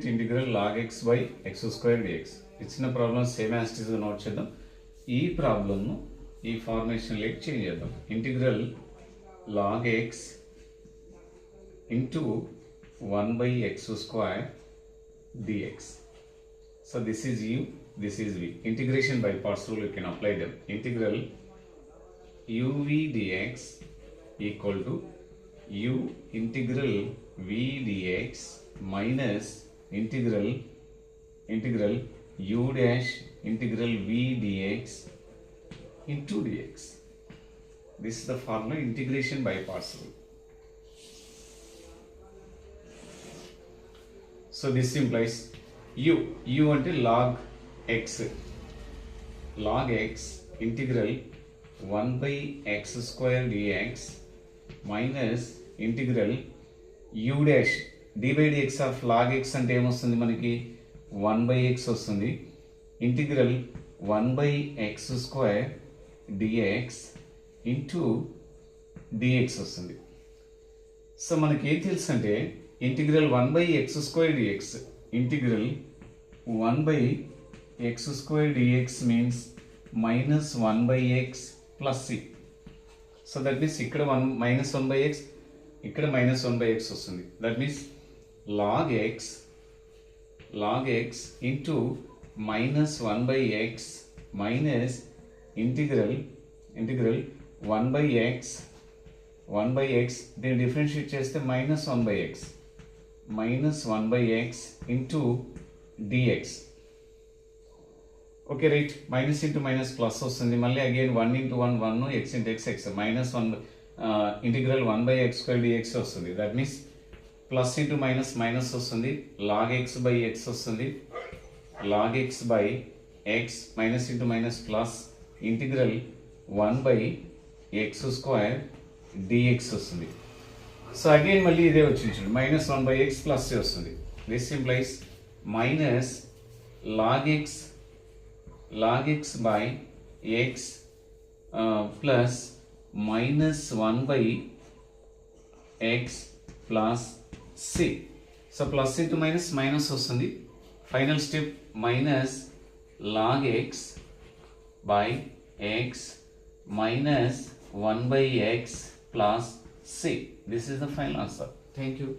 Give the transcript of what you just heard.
Limit integral log x by x square dx. ఇచ్చిన problem same as it is not చేద్దాం. ఈ ప్రాబ్లంను ఈ formation lake change చేద్దాం. Integral log x into 1 by x square dx. So this is u, this is v. Integration by parts rule you can apply them. Integral uv dx equal to u integral v dx minus integral u dash integral v dx into dx. This is the formula integration by parts rule. So this implies u ante log x integral 1 by x square dx minus integral u dash d by dx of log x అంటే ఏమొస్తుంది మనకి 1 by x వస్తుంది. Integral 1 by x square dx into dx వస్తుంది. So మనకి ఏం తెలుసు అంటే integral 1 by x square dx integral 1 by x square dx means minus 1 by x plus c. So that means ఇక్కడ మైనస్ 1 by x ఇక్కడ minus 1 by x వస్తుంది. That means log x into minus 1 by x minus integral 1 by x దీన్ని differentiate చేస్తే minus 1 by x into dx. Okay right, minus into minus plus వస్తుంది. మళ్ళీ again 1 into 1 x into x minus 1 integral 1 by x square dx వస్తుంది. That means plus into minus minus వస్తుంది. log x by x వస్తుంది. log x by x minus into minus plus integral 1 by x square dx వస్తుంది. So again మళ్ళీ ఇదే వచ్చింది చూడండి, minus 1 by x plus వస్తుంది. This implies minus log x by x plus minus 1 by x plus c. So plus into minus minus వస్తుంది. Final step minus log x by x minus 1 by x plus c. This is the final answer. Thank you.